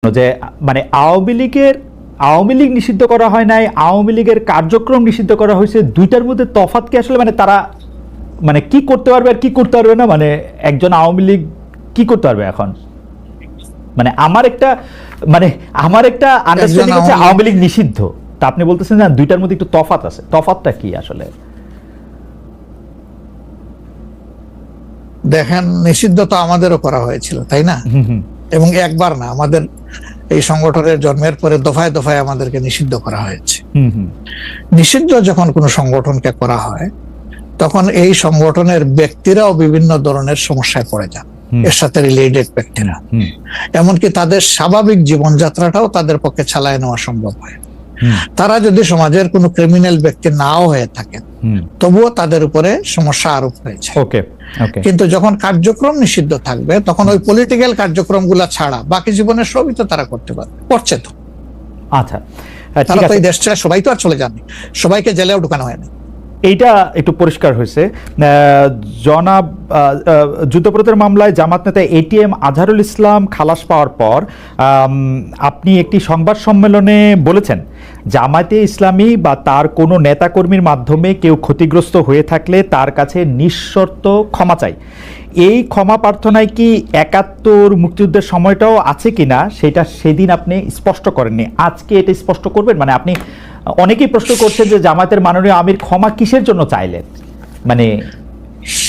যে মানে আওয়ামী লীগ নিষিদ্ধ করা হয় নাই, আওয়ামী লীগের কার্যক্রম নিষিদ্ধ করা হয়েছে, দুইটার মধ্যে তফাৎ কি আসলে? মানে তারা মানে কি করতে পারবে আর কি করতে পারবে না, মানে একজন আওয়ামী লীগ কি করতে পারবে এখন? মানে আমার একটা আন্ডারস্ট্যান্ডিং আছে আওয়ামী লীগ নিষিদ্ধ, তা আপনি বলতেছেন না দুইটার মধ্যে একটু তফাৎ আছে, তফাৎটা কি আসলে? দেখেন, নিষিদ্ধ তো আমাদেরও করা হয়েছিল, তাই না? এবং একবার না, আমাদের এই সংগঠনের জন্মের পরে দফায় দফায় আমাদেরকে নিষিদ্ধ করা হয়েছে। নিষিদ্ধ যখন কোনো সংগঠনকে করা হয় তখন এই সংগঠনের ব্যক্তিরাও বিভিন্ন ধরনের সমস্যায় পড়ে যান, এর সাথে রিলেটেড ব্যক্তিরা, এমনকি তাদের স্বাভাবিক জীবনযাত্রাটাও তাদের পক্ষে চালায় নেওয়া সম্ভব হয়। তারা যদি সমাজের কোনো ক্রিমিনাল ব্যক্তি নাও হয়ে থাকেন তবুও তাদের উপরে সমস্যা আরোপ হয়েছে। কিন্তু যখন কার্যক্রম নিষিদ্ধ থাকবে তখন ওই পলিটিক্যাল কার্যক্রম গুলা ছাড়া বাকি জীবনের সবই তো তারা করতে পারবে, করছে তো। আচ্ছা, তারা তো এই দেশ ছেড়ে সবাই তো আর চলে যাননি, সবাইকে জেলেও ঢুকানো হয়নি। এইটা একটু পরিষ্কার হয়েছে। জনাব যুদ্ধাপরাধের মামলায় জামাত নেতা এটিএম আজহারুল ইসলাম খালাস পাওয়ার পর আপনি একটি সংবাদ সম্মেলনে বলেছেন, জামায়াতে ইসলামী বা তার কোনো নেতাকর্মীর মাধ্যমে কেউ ক্ষতিগ্রস্ত হয়ে থাকলে তার কাছে নিঃশর্ত ক্ষমা চাই। এই ক্ষমা প্রার্থনায় কি ৭১ মুক্তিযুদ্ধের সময়টাও আছে কিনা সেটা সেদিন আপনি স্পষ্ট করেননি, আজকে এটা স্পষ্ট করবেন? মানে আপনি, অনেকেই প্রশ্ন করছেন যে জামায়াতের মাননীয় আমির ক্ষমা কিসের জন্য চাইলেন? মানে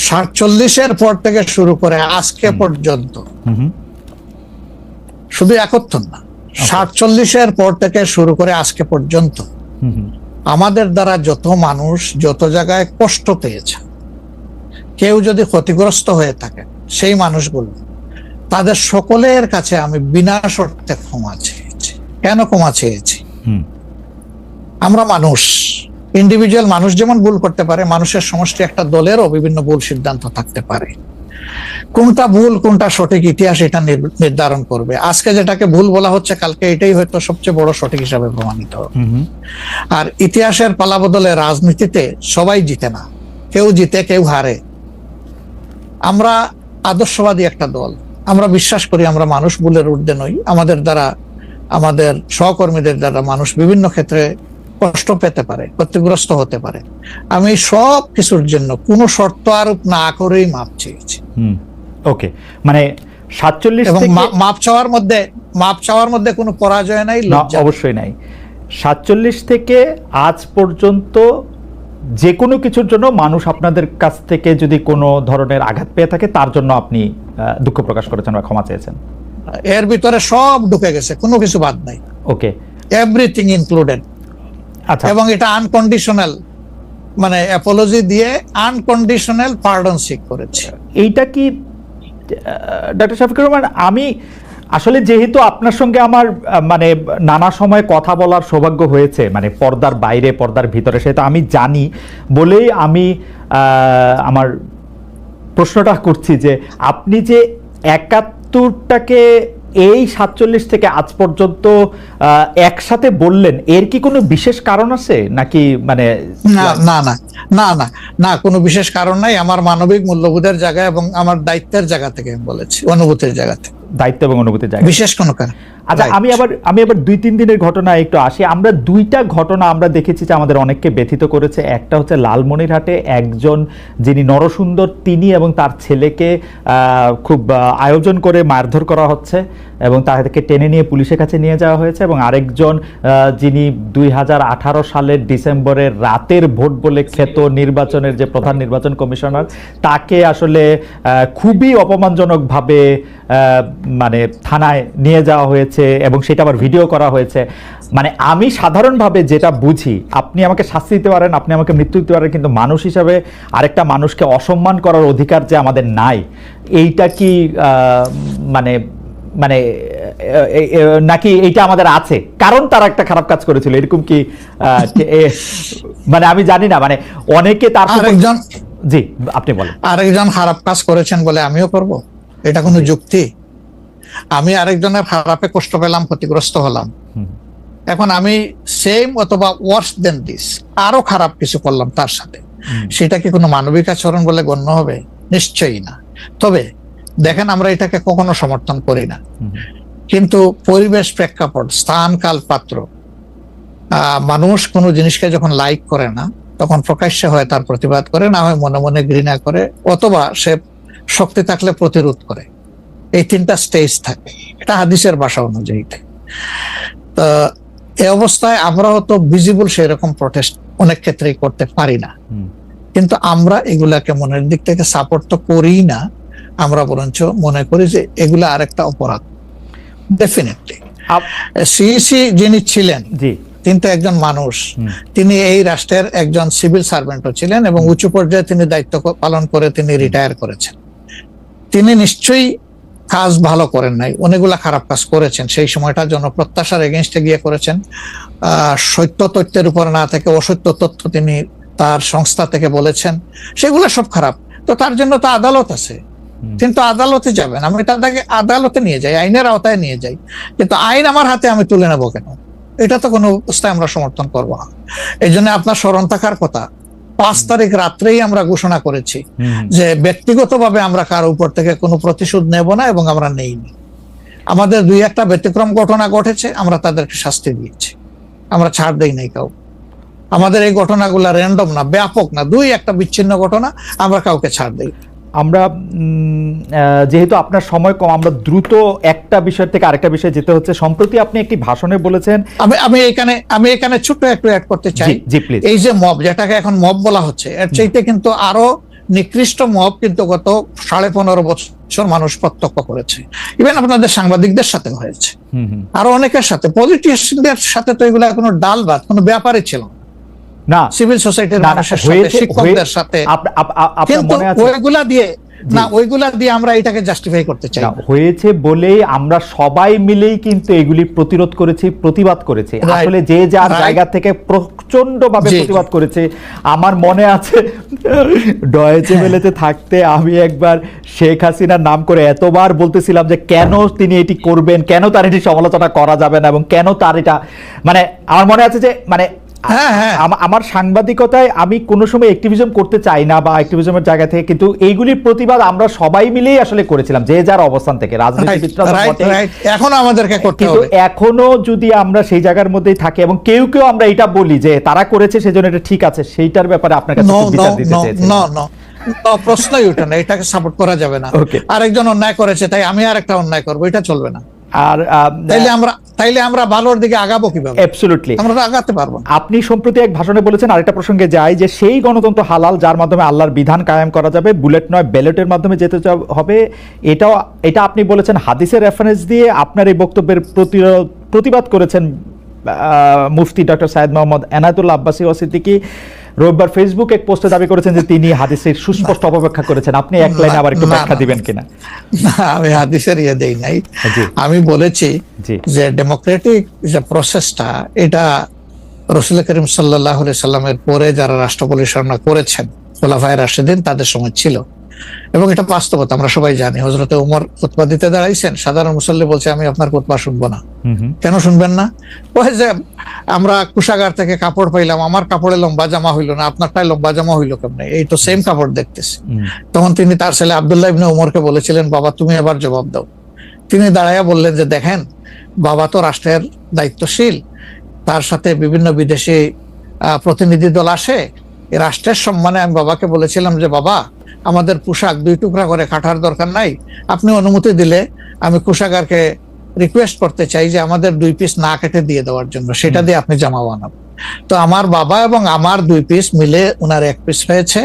৪৭-এর পর থেকে শুরু করে আজকে পর্যন্ত, শুধু ৭১ না, ৪৭-এর পর থেকে শুরু করে আজকে পর্যন্ত আমাদের দ্বারা যত মানুষ যত জায়গায় কষ্ট পেয়েছে, কেউ যদি ক্ষতিগ্রস্ত হয়ে থাকে, সেই মানুষগুলো তাদের সকলের কাছে আমি বিনা শর্তে ক্ষমা চেয়েছি। কেন ক্ষমা চেয়েছি? আমরা মানুষ, ইন্ডিভিজুয়াল মানুষ যেমন ভুল করতে পারে, মানুষের সমষ্টি একটা দলেরও বিভিন্ন ভুল সিদ্ধান্ত থাকতে পারে। কোনটা ভুল কোনটা সঠিক ইতিহাস এটা নির্ধারণ করবে। আজকে যেটাকে ভুল বলা হচ্ছে কালকে এটাই হয়তো সবচেয়ে বড় সঠিক হিসাবে প্রমাণিত হবে। আর ইতিহাসের পালাবদলে রাজনীতিতে সবাই জিতে না, কেউ জিতে কেউ হারে। আমরা আদর্শবাদী একটা দল, আমরা বিশ্বাস করি আমরা মানুষ, ভুলের ঊর্ধ্বে নই। আমাদের দ্বারা, আমাদের সহকর্মীদের দ্বারা মানুষ বিভিন্ন ক্ষেত্রে কষ্ট পেতে পারে, ক্ষতিগ্রস্ত হতে পারে। আমি সব কিছুর জন্য কোনো শর্ত আরোপ না করেই মাপ চেয়েছি। ওকে, মানে ৪৭ এবং মাপ চাওয়ার মধ্যে কোনো পরাজয় নাই, অবশ্যই নাই। ৪৭ থেকে আজ পর্যন্ত যে কোনো কিছুর জন্য মানুষ আপনাদের কাছ থেকে যদি কোনো ধরনের আঘাত পেয়ে থাকে তার জন্য আপনি দুঃখ প্রকাশ করেছেন বা ক্ষমা চেয়েছেন। এর ভিতরে সব ঢুকে গেছে, কোনো কিছু বাদ নাই। ওকে, এভরিথিং ইনক্লুডেড। আচ্ছা, এবং এটা আনকন্ডিশনাল, মানে অ্যাপোলজি দিয়ে আনকন্ডিশনাল পার্ডন সিক করেছে। এইটা কি ডক্টর শফিকুর রহমান, আমি আসলে যেহেতু আপনার সঙ্গে আমার মানে নানা সময় কথা বলার সৌভাগ্য হয়েছে, মানে পর্দার বাইরে পর্দার ভিতরে, সেটা আমি জানি বলেই আমি আমার প্রশ্নটা করছি যে আপনি যে ৭১টাকে এই ৪৭ থেকে আজ পর্যন্ত একসাথে বললেন, এর কি কোনো বিশেষ কারণ আছে নাকি? মানে না, কোনো বিশেষ কারণ নাই। আমার মানবিক মূল্যবোধের জায়গা এবং আমার দায়িত্বের জায়গা থেকে আমি বলেছি, অনুভূতির জায়গা থেকে, দায়িত্ব এবং অনুভূতির জায়গা, বিশেষ কোনো কারণ। আচ্ছা, আমি আবার ২-৩ দিনের ঘটনা একটু আসি। আমরা দুইটা ঘটনা আমরা দেখেছি যে আমাদের অনেককে ব্যথিত করেছে। একটা হচ্ছে লালমনিরহাটে একজন যিনি নরসুন্দর, তিনি এবং তার ছেলেকে খুব আয়োজন করে মারধর করা হচ্ছে এবং তাদেরকে টেনে নিয়ে পুলিশের কাছে নিয়ে যাওয়া হয়েছে। এবং আরেকজন যিনি ২০১৮ সালের ডিসেম্বরের রাতের ভোট বলে খ্যাত নির্বাচনের যে প্রধান নির্বাচন কমিশনার, তাকে আসলে খুবই অপমানজনকভাবে মানে থানায় নিয়ে যাওয়া হয়েছে এবং সেটা আবার ভিডিও করা হয়েছে। মানে আমি সাধারণভাবে যেটা বুঝি, আপনি আমাকে শাস্তি দিতে পারেন, আপনি আমাকে মৃত্যু দিতে পারেন, কিন্তু মানুষ হিসাবে আরেকটা মানুষকে অসম্মান করার অধিকার যে আমাদের নাই, এইটা কি মানে মানে নাকি এইটা আমাদের আছে কারণ তারা একটা খারাপ কাজ করেছিল, এরকম কি? মানে আমি জানি না, মানে অনেকে তার আরেকজন, জি আপনি বলেন, আরেকজন খারাপ কাজ করেছেন বলে আমিও করব, এটা কোনো যুক্তি? আমি আরেকজনের খারাপে কষ্ট পেলাম, ক্ষতিগ্রস্ত হলাম, এখন আমি সেম অথবা ওয়ার্স দেন দিস আরো খারাপ কিছু করলাম তার সাথে, সেটা কি কোনো মানবিক আচরণ বলে গণ্য হবে? নিশ্চয়ই না। তবে দেখেন, আমরা এটাকে কখনো সমর্থন করি না। কিন্তু পরিবেশ, প্রেক্ষাপট, স্থান, কাল, পাত্র, মানুষ কোনো জিনিসকে যখন লাইক করে না তখন প্রকাশ্যে হয় তার প্রতিবাদ করে, না হয় মনে মনে ঘৃণা করে, অথবা সে শক্তি থাকলে প্রতিরোধ করে। এই 3টা স্টেজ থাকে, এটা হাদিসের ভাষা অনুযায়ী। তো এই অবস্থায় আমরা হয়তো ভিজিবল সেই রকম প্রটেস্ট অনেক ক্ষেত্রেই করতে পারি না, কিন্তু আমরা এগুলাকে মনের দিক থেকে সাপোর্ট তো করি না, আমরা বরঞ্চ মনে করি যে এগুলা আরেকটা অপরাধ। ডেফিনেটলি সিইসি যিনি ছিলেন তিনি তো একজন মানুষ, তিনি এই রাষ্ট্রের একজন সিভিল সার্ভেন্টও ছিলেন এবং উঁচু পর্যায়ে তিনি দায়িত্ব পালন করে তিনি রিটায়ার করেছেন। তিনি নিশ্চয়ই কাজ ভালো করেন নাই, অনেকগুলা খারাপ কাজ করেছেন। সেই সময়টা জনপ্রত্যাশার এগেইনস্টে গিয়ে করেছেন। সত্য তথ্যের উপর না থেকে অসত্য তথ্য তিনি তার সংস্থা থেকে বলেছেন, সেগুলো সব খারাপ। তো তার জন্য তো আদালত আছে, কিন্তু আদালতে যাবেন, আমি তাকে আদালতে নিয়ে যাই, আইনের আওতায় নিয়ে যাই, কিন্তু আইন আমার হাতে আমি তুলে নেবো কেন? এটা তো কোনো অবস্থায় আমরা সমর্থন করবো না। এই জন্য আপনার স্মরণ থাকার কথা, 5 তারিখ রাত্রেই আমরা ঘোষণা করেছি যে ব্যক্তিগতভাবে আমরা কারো উপর থেকে কোনো প্রতিশোধ নেব না, এবং আমরা নেইনি। আমাদের 2-1টা ব্যতিক্রম ঘটনা ঘটেছে, আমরা তাদেরকে শাস্তি দিয়েছি, আমরা ছাড় দেই নাই কাউ। আমাদের এই ঘটনাগুলো র্যান্ডম না, ব্যাপক না, 2-1টা বিচ্ছিন্ন ঘটনা, আমরা কাউকে ছাড় দেই। আমরা যেহেতু আপনার সময় কম, আমরা দ্রুত একটা বিষয় থেকে আরেকটা বিষয়ে যেতে হচ্ছে। সম্প্রতি আপনি একটি ভাষণে বলেছেন, আমি এখানে ছোট্ট একটু অ্যাড করতে চাই। এই যে মব, যেটাকে এখন মব বলা হচ্ছে, এর চাইতে কিন্তু আরো নিকৃষ্ট মব কিন্তু গত 15.5 বছর মানুষ প্রত্যক্ষ করেছে। ইভেন আপনাদের সাংবাদিকদের সাথে হয়েছে, আরো অনেকের সাথে, পলিটিশিয়ানদের সাথে তো এগুলা কোনো ডাল ভাত, কোনো ব্যাপারই ছিল না। সিভিল সোসাইটির মানুষের সাথে, শিক্ষকদের সাথে, কিন্তু ওইগুলা দিয়ে আমরা এটাকে জাস্টিফাই করতে চাই। হয়েছে বলেই আমরা সবাই মিলেই কিন্তু এগুলি প্রতিরোধ করেছি, প্রতিবাদ করেছি। আসলে যে যার জায়গা থেকে প্রচন্ড ভাবে প্রতিবাদ করেছে। আমার মনে আছে ডয়েচে ভেলেতে থাকতে আমি একবার শেখ হাসিনার নাম করে এতবার বলতেছিলাম যে কেন তিনি এটি করবেন, কেন তার এটি সমালোচনা করা যাবে না, এবং কেন তার এটা, মানে আমার মনে আছে যে মানে আমার সাংবাদিকতায় আমি কোনো সময় অ্যাক্টিভিজম করতে চাই না বা অ্যাক্টিভিজমের জায়গা থেকে, কিন্তু এইগুলির প্রতিবাদ আমরা সবাই মিলেই আসলে করেছিলাম, যে যার অবস্থান থেকে। রাজনীতিবিদরা এখনো আমাদেরকে করতে হবে, এখনো যদি আমরা সেই জায়গার মধ্যেই থাকি এবং কেউ কেউ আমরা এটা বলি যে তারা করেছে সেজন্য এটা ঠিক আছে, সেইটার ব্যাপারে আপনার কাছে বিচার দিতে চাইছি। প্রশ্নই ওঠে না, এটাকে সাপোর্ট করা যাবে না। আরেকজন অন্যায় করেছে তাই আমি আরেকটা অন্যায় করবো, এটা চলবে না। আর তাইলে আমরা ভালোর দিকে আগাবো কিভাবে? অ্যাবসলিউটলি আমরা আগাতে পারবো। আপনি সম্প্রতি এক ভাষণে বলেছেন, আরেকটা প্রসঙ্গে যাই, যে সেই গণতন্ত্র হালাল যার মাধ্যমে আল্লাহর বিধান কায়েম করা যাবে, বুলেট নয় ব্যালটের মাধ্যমে যেতে হবে। এটা আপনি বলেছেন হাদিসের রেফারেন্স দিয়ে। আপনার এই বক্তব্যের প্রতিবাদ করেছেন মুফতি ডক্টর সাইয়েদ মোহাম্মদ এনায়েতুল্লাহ আব্বাসী সিদ্দিকী। রোববার ফেসবুক এক পোস্টে দাবি করেছেন যে তিনি হাদিসের সুস্পষ্ট অপব্যাখ্যা করেছেন। আপনি এক লাইনে আবার একটু ব্যাখ্যা দিবেন কিনা? আমি হাদিসের দেই নাই, আমি বলেছি যে ডেমোক্রেটিক যে প্রসেসটা, এটা রাসূল করিম সাল্লাল্লাহু আলাইহি সাল্লামের পরে যারা রাষ্ট্র পরিচালনা করেছেন খোলাফায়ে রাশিদিন, তাদের সময় ছিল, এবং এটা বাস্তবতা আমরা সবাই জানি। হযরতে ওমর খুতবা দিতে দাঁড়াইছেন, সাধারণ মুসল্লি বলছে আমি আপনার খুতবা শুনবো না। কেন শুনবেন না? ওই যে আমরা কুশাগার থেকে কাপড় পাইলাম, আমার কাপড়ে লম্বা জামা হইলো না, আপনারটাই লম্বা জামা হইলো কেমনে? এই তো সেম কাপড় দেখতেছি। তখন তিনি তার ছেলে আব্দুল্লাহ ইবনে ওমরকে বলেছিলেন, বাবা তুমি এবার জবাব দাও। তিনি দাঁড়াইয়া বললেন যে দেখেন, বাবা তো রাষ্ট্রের দায়িত্বশীল, তার সাথে বিভিন্ন বিদেশি প্রতিনিধি দল আসে, এই রাষ্ট্রের সম্মানে আমি বাবাকে বলেছিলাম যে বাবা আমাদের পোশাক 2 টুকরা করে কাটার দরকার নাই, আপনি অনুমতি দিলে আমি কোষাগারকে রিকোয়েস্ট করতে চাই যে আমাদের 2 পিস না কেটে দিয়ে দেওয়ার জন্য, সেটা দিয়ে আপনি জামা বানাবেন। তো আমার বাবা এবং আমার 2 পিস মিলে উনার 1 পিস হয়েছে,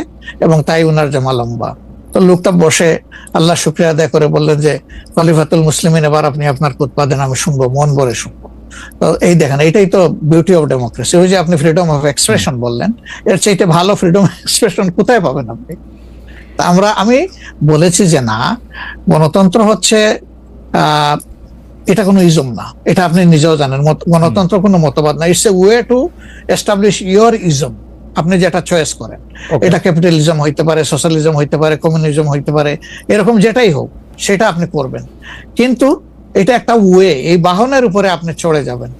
এবং তাই উনার জামা লম্বা। তো লোকটা বসে আল্লাহ শুকরিয়া আদায় করে বললেন যে খলিফাতুল মুসলিমিন, এবার আপনি আপনার খুতবা দেন, আমি শুনবো, মন ভরে শুনবো। তো এই দেখেন, এটাই তো বিউটি অফ ডেমোক্রেসি। ওই যে আপনি ফ্রিডম অফ এক্সপ্রেশন বললেন, এর চাইতে ভালো ফ্রিডম অফ এক্সপ্রেশন কোথায় পাবেন আপনি? আমি বলেছি যে না, গণতন্ত্র হচ্ছে এটা কোনো ইজম না, এটা আপনি নিজেও জানেন। গণতন্ত্র কোনো মতবাদ না, it's a way to establish your ism. আপনি যেটা চয়েস করেন, এটা ক্যাপিটালিজম হইতে পারে, সোশ্যালিজম হইতে পারে, কমিউনিজম হইতে পারে, এরকম যেটাই হোক সেটা আপনি করবেন। কিন্তু এটা একটা ওয়ে, এই বাহনের উপরে আপনি চড়ে যাবেন।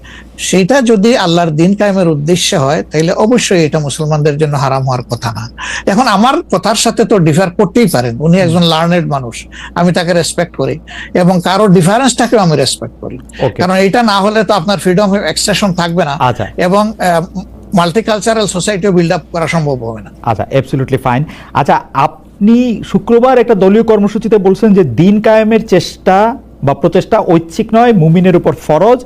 সেটা যদি আল্লাহর দিন কায়েমের উদ্দেশ্যে হয় তাহলে অবশ্যই এটা মুসলমানদের জন্য হারাম হওয়ার কথা না। এখন আমার কথার সাথে তো ডিফার করতেই পারেন, উনি একজন লার্নেড মানুষ, আমি তাকে রেসপেক্ট করি এবং কারো ডিফারেন্সটাকেও আমি রেসপেক্ট করি, কারণ এটা না হলে তো আপনার ফ্রিডম অফ এক্সপ্রেশন থাকবে না এবং মাল্টিকালচারাল সোসাইটিও বিল্ড আপ করা সম্ভব হবে না। আচ্ছা, অ্যাবসলিউটলি ফাইন। আচ্ছা, আপনি শুক্রবার একটা দলীয় কর্মসূচিতে বলছেন যে দিন কায়েমের চেষ্টা বা প্রচেষ্টা ঐচ্ছিক নয়, মুমিনের উপর ফরজ।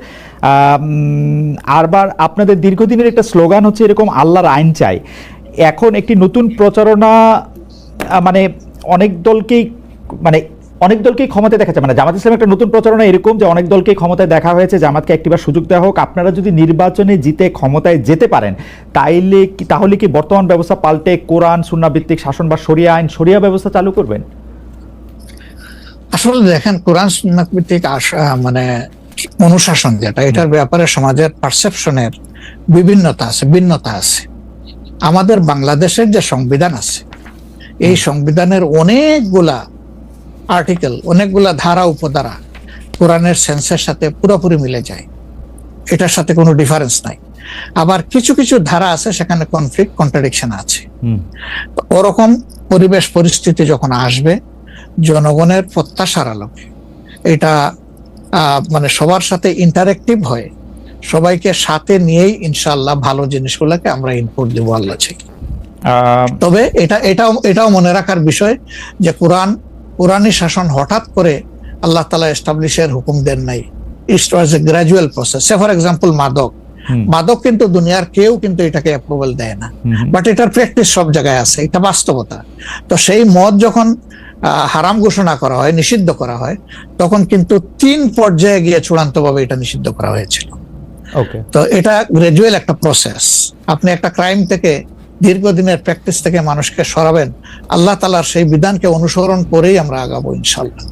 আরবার আপনাদের দীর্ঘদিনের একটা স্লোগান হচ্ছে এরকম, আল্লাহর আইন চাই। এখন একটি নতুন প্রচারণা, মানে অনেক দলকেই ক্ষমতায় দেখা যায়, মানে জামাত ইসলামের একটা নতুন প্রচারণা এরকম যে অনেক দলকেই ক্ষমতায় দেখা হয়েছে, জামাতকে একটিবার সুযোগ দেওয়া হোক, আপনারা যদি নির্বাচনে জিতে ক্ষমতায় যেতে পারেন তাহলে কি বর্তমান ব্যবস্থা পাল্টে কোরআন সুন্নাহ ভিত্তিক শাসন বা শরিয়া আইন, শরিয়া ব্যবস্থা চালু করবেন? আসলে দেখেন, কোরআন সুন্নাহ ভিত্তিক মানে অনুশাসন যেটা, এটার ব্যাপারে সমাজের পারসেপশনের ভিন্নতা আছে। আমাদের বাংলাদেশের যে সংবিধান আছে, এই সংবিধানের অনেকগুলা আর্টিকেল, অনেকগুলা ধারা উপধারা কোরআনের সেন্সের সাথে পুরোপুরি মিলে যায়, এটার সাথে কোনো ডিফারেন্স নাই। আবার কিছু কিছু ধারা আছে সেখানে কনফ্লিক্ট, কন্ট্রাডিকশন আছে। ওরকম পরিবেশ পরিস্থিতি যখন আসবে, জনগণের প্রত্যাশার আলোকে এটা মানে সবার সাথে ইন্টারেক্টিভ হয়, সবাইকে সাথে নিয়েই ইনশাআল্লাহ ভালো জিনিসগুলোকে আমরা ইনপুট দেব আল্লাহ চাই। তবে এটাও মনে রাখার বিষয় যে কোরআনী শাসন হঠাৎ করে আল্লাহ তাআলা এস্টাবলিশের হুকুম দেন নাই, it was a gradual process. For example মাদক কিন্তু দুনিয়ার কেউ কিন্তু এটাকে অ্যাপ্রুভাল দেয় না, বাট এটার প্র্যাকটিস সব জায়গায় আছে, এটা বাস্তবতা। তো সেই মদ যখন হারাম ঘোষণা করা হয়, নিষিদ্ধ করা হয়, তখন কিন্তু 3 পর্যায়ে গিয়ে চূড়ান্তভাবে এটা নিষিদ্ধ করা হয়েছিল। তো এটা গ্রাজুয়াল একটা প্রসেস। আপনি একটা ক্রাইম থেকে, দীর্ঘদিনের প্র্যাকটিস থেকে মানুষকে সরাবেন, আল্লাহ তাআলার সেই বিধানকে অনুসরণ করেই আমরা আগাবো ইনশাআল্লাহ।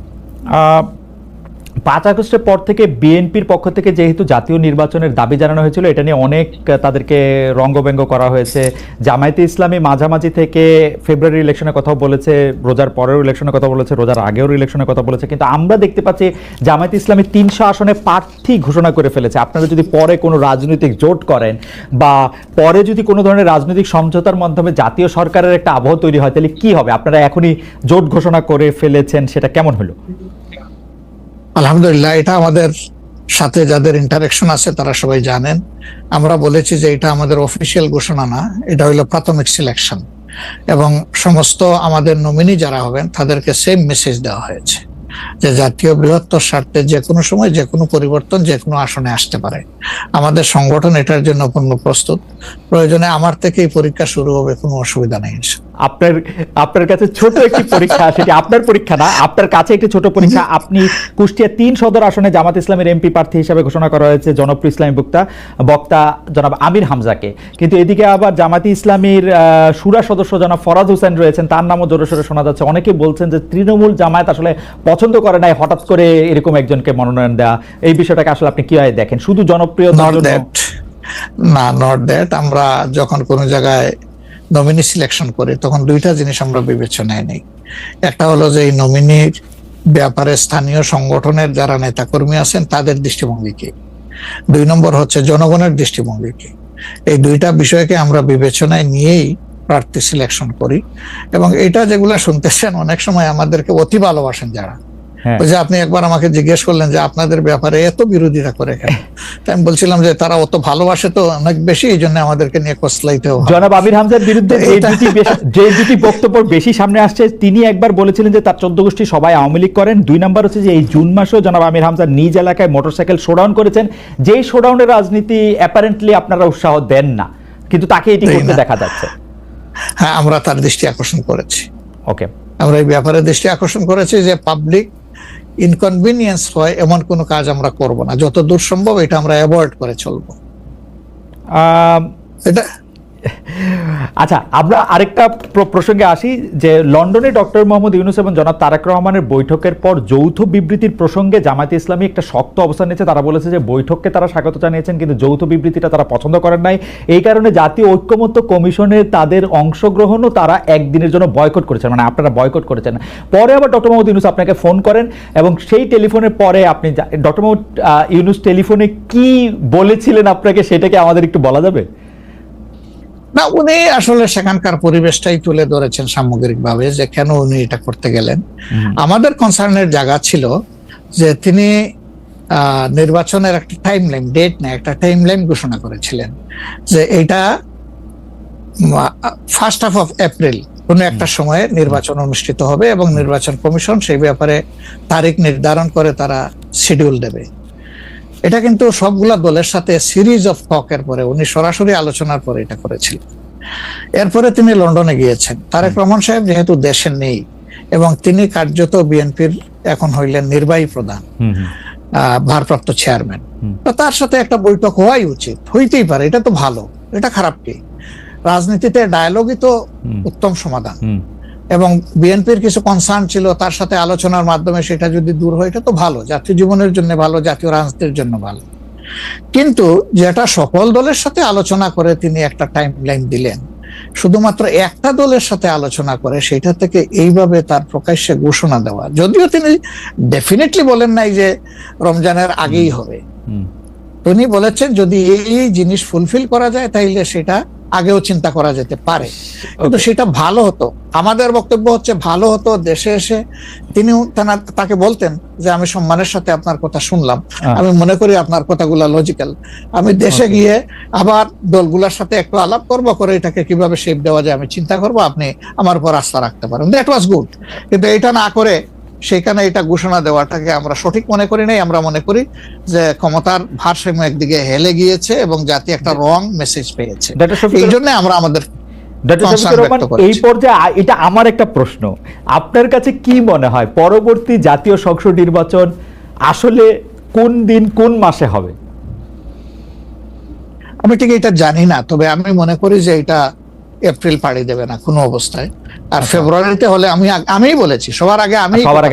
5 আগস্টের পর থেকে বিএনপির পক্ষ থেকে যেহেতু জাতীয় নির্বাচনের দাবি জানানো হয়েছিল, এটা নিয়ে অনেক তাদেরকে রঙ্গব্যঙ্গ করা হয়েছে। জামায়াতে ইসলামী মাঝামাঝি থেকে ফেব্রুয়ারি ইলেকশনের কথাও বলেছে, রোজার পরের ইলেকশনের কথা বলেছে, রোজার আগেও ইলেকশনের কথা বলেছে, কিন্তু আমরা দেখতে পাচ্ছি জামায়াতে ইসলামী 300 আসনে প্রার্থী ঘোষণা করে ফেলেছে। আপনারা যদি পরে কোনো রাজনৈতিক জোট করেন বা পরে যদি কোনো ধরনের রাজনৈতিক সমঝোতার মাধ্যমে জাতীয় সরকারের একটা আবহ তৈরি হয়, তাহলে কি হবে? আপনারা এখনই জোট ঘোষণা করে ফেলেছেন, সেটা কেমন হলো? আলহামদুলিল্লাহ, এটা আমাদের সাথে যাদের ইন্টারেকশন আছে তারা সবাই জানেন। আমরা বলেছি যে এটা আমাদের অফিসিয়াল ঘোষণা না, এটা হলো প্রাথমিক সিলেকশন, এবং সমস্ত আমাদের নমিনি যারা হবেন তাদেরকে সেম মেসেজ দেওয়া হয়েছে যে জাতীয় বৃহত্তর স্বার্থে যে কোনো সময় যে কোনো পরিবর্তন যে কোনো আসনে আসতে পারে। আমাদের সংগঠন এটার জন্য পূর্ণ প্রস্তুত। প্রয়োজনে আমার থেকেই পরীক্ষা শুরু হবে, কোনো অসুবিধা নেই। আপনার কাছে ছোট একটি পরীক্ষা, সেটি আপনার পরীক্ষা না, আপনার কাছে একটি ছোট পরীক্ষা। আপনি কুষ্টিয়া 3 সদর আসনে জামাত ইসলামের এমপি প্রার্থী হিসেবে ঘোষণা করা হয়েছে জনপ্রিয় ইসলামী বক্তা জনাব আমির হামজাকে, কিন্তু এদিকে আবার জামাতি ইসলামীর শুরা সদস্য জনাব ফরাদ হোসেন রয়েছেন, তার নামও জোরে সোরে শোনা যাচ্ছে। অনেকে বলছেন যে তৃণমূল জামায়াত আসলে পছন্দ করে নাই হঠাৎ করে এরকম একজনকে মনোনয়ন দেওয়া। এই বিষয়টাকে আসলে আপনি কিভাবে দেখেন? শুধু জনপ্রিয় না, নট দ্যাট। আমরা যখন কোনো জায়গায় নমিনি সিলেকশন করি তখন 2টা জিনিস আমরা বিবেচনায় নেই। একটা হলো যে এই নমিনির ব্যাপারে স্থানীয় সংগঠনের যারা নেতাকর্মী আছেন তাদের দৃষ্টিভঙ্গি কি, 2 নম্বর হচ্ছে জনগণের দৃষ্টিভঙ্গি কি। এই 2টা বিষয়কে আমরা বিবেচনায় নিয়েই প্রার্থী সিলেকশন করি। এবং এটা যেগুলো শুনতেছেন, অনেক সময় আমাদেরকে অতি ভালোবাসেন যারা, ওই যে আপনি একবার আমাকে জিজ্ঞেস করলেন যে আপনাদের ব্যাপারে এত বিরোধিতা করে কেন, তাই আমি বলছিলাম যে তারা অত ভালোবাসে তো অনেক বেশি, এই জন্য আমাদেরকে নিয়ে কসলাইতে হবে। জনাব আমির হামজার বিরুদ্ধে যে দুটি বক্তব্য বেশি সামনে আসছে, তিনি একবার বলেছিলেন যে তার 14 গোষ্ঠী সবাই আওয়ামী লীগ করেন। 2 নম্বর হচ্ছে যে এই জুন মাসেও জনাব আমির হামজা নিজ এলাকায় মোটরসাইকেল শোডাউন করেছেন, যেই শোডাউনের রাজনীতি অ্যাপারেন্টলি আপনারা উৎসাহ দেন না, কিন্তু তাকে এটি করতে দেখা যাচ্ছে। হ্যাঁ, আমরা তার দৃষ্টি আকর্ষণ করেছি। ওকে, আমরা এই ব্যাপারে দৃষ্টি আকর্ষণ করেছি যে পাবলিক ইনকনভিনিয়েন্স হয় এমন কোনো কাজ আমরা করব না, যত দূর সম্ভব এটা আমরা অ্যাভয়েড করে চলবো। এটা আচ্ছা, আমরা আরেকটা প্রসঙ্গে আসি যে লন্ডনে ডক্টর মোহাম্মদ ইউনূস এবং জনাব তারেক রহমানের বৈঠকের পর যৌথ বিবৃতির প্রসঙ্গে জামায়াতে ইসলামী একটা শক্ত অবস্থান নিয়েছে। তারা বলেছে যে বৈঠককে তারা স্বাগত জানিয়েছেন, কিন্তু যৌথ বিবৃতিটা তারা পছন্দ করেন নাই। এই কারণে জাতীয় ঐক্যমত্য কমিশনে তাদের অংশগ্রহণও তারা একদিনের জন্য বয়কট করেছেন, মানে আপনারা বয়কট করেছেন। পরে আবার ডক্টর মোহাম্মদ ইউনূস আপনাকে ফোন করেন এবং সেই টেলিফোনের পরে আপনি ডক্টর মোহাম্মদ ইউনূস টেলিফোনে কি বলেছিলেন আপনাকে, সেটাকে আমাদের একটু বলা যাবে? না, উনি আসলে সেখানকার পরিবেশটাই তুলে ধরেছেন সামগ্রিকভাবে যে কেন উনি এটা করতে গেলেন। আমাদের কনসার্নের জায়গা ছিল যে তিনি নির্বাচনের একটা টাইম লাইন, ডেট না, একটা টাইম লাইন ঘোষণা করেছিলেন যে এটা ফার্স্ট হাফ অফ এপ্রিল কোনো একটা সময়ে নির্বাচন অনুষ্ঠিত হবে এবং নির্বাচন কমিশন সেই ব্যাপারে তারিখ নির্ধারণ করে তারা শিডিউল দেবে। এটা কিন্তু সবগুলা দলের সাথে সিরিজ অফ টকের পরে, উনি সরাসরি আলোচনার পরে এটা করেছিলেন। এরপরে তিনি লন্ডনে গিয়েছেন। তারেক রহমান সাহেব যেহেতু দেশে নেই এবং তিনি কার্যত বিএনপির এখন হইলেন নির্বাহী প্রধান, ভারপ্রাপ্ত চেয়ারম্যান, তো তার সাথে একটা বৈঠক হওয়াই উচিত, হইতেই পারে, এটা তো ভালো, এটা খারাপ কি? রাজনীতিতে ডায়ালগই তো উত্তম সমাধান। এবং বিএনপির কিছু কনসার্ন ছিল, তার সাথে আলোচনার মাধ্যমে সেটা যদি দূর হয় এটা তো ভালো, জাতীয় জীবনের জন্য ভালো, জাতীয় রাজনীতির জন্য ভালো। কিন্তু যেটা সকল দলের সাথে আলোচনা করে তিনি একটা টাইম লাইন দিলেন, শুধুমাত্র একটা দলের সাথে আলোচনা করে সেটা থেকে এইভাবে তার প্রকাশ্যে ঘোষণা দেওয়া, যদিও তিনি ডেফিনেটলি বলেন নাই যে রমজানের আগেই হবে, তিনি বলেছেন যদি এই জিনিস ফুলফিল করা যায় তাইলে সেটা আগেও চিন্তা করা যেতে পারে, কিন্তু সেটা ভালো হতো। আমাদের বক্তব্য হচ্ছে ভালো হতো দেশে এসে তিনি তাকে বলতেন যে আমি সম্মানের সাথে আপনার কথা শুনলাম, আমি মনে করি আপনার কথাগুলো লজিক্যাল, আমি দেশে গিয়ে আবার দলগুলোর সাথে একটু আলাপ করবো, করে এটাকে কিভাবে শেপ দেওয়া যায় আমি চিন্তা করবো, আপনি আমার উপর আস্থা রাখতে পারেন। That was good. কিন্তু এটা না করে সেখানে এটা ঘোষণা দেওয়াটাকে আমরা সঠিক মনে করি নাই। আমরা মনে করি যে ক্ষমতার ভারসাম্য একদিকে হেলে গিয়েছে এবং জাতি একটা রং মেসেজ পেয়েছে। এই জন্য আমরা আমাদের এই পর্যায়ে এটা আমার একটা প্রশ্ন, আপনার কাছে কি মনে হয় পরবর্তী জাতীয় সংসদ নির্বাচন আসলে কোন দিন কোন মাসে হবে? আমি ঠিক এটা জানি না, তবে আমি মনে করি যে এটা এপ্রিল পাড়ি দেবে না কোনো অবস্থায়। আর ফেব্রুয়ারিতে হলে আমি বলেছি সবার আগে,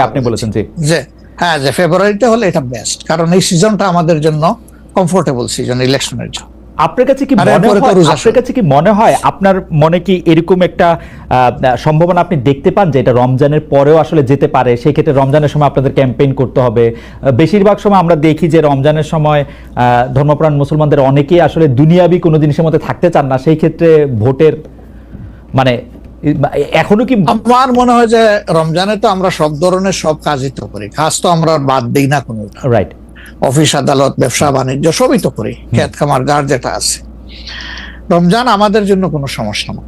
আপনি বলেছেন যে হ্যাঁ, যে ফেব্রুয়ারিতে হলে এটা বেস্ট, কারণ এই সিজনটা আমাদের জন্য কমফোর্টেবল সিজন ইলেকশনের জন্য। আপনার কাছে কি মনে হয় আপনার মনে কি এরকম একটা সম্ভাবনা আপনি দেখতে পান যে এটা রমজানের পরেও আসলে যেতে পারে? সেই ক্ষেত্রে রমজানের সময় আপনাদের ক্যাম্পেইন করতে হবে। বেশিরভাগ সময় আমরা দেখি যে রমজানের সময় ধর্মপ্রাণ মুসলমানদের অনেকেই আসলে দুনিয়াবি কোনো জিনিসের মধ্যে থাকতে চান না, সেই ক্ষেত্রে ভোটের মানে এখনো কি? আমার মনে হয় যে রমজানে তো আমরা সব ধরনের সব কাজই তো করি, কাজ তো আমরা বাদ দিই না কোনো, রাইট? অফিস আদালত ব্যবসা বাণিজ্য সবই তো করি, খেত খামার যার যেটা আছে। রমজান আমাদের জন্য কোনো সমস্যা না।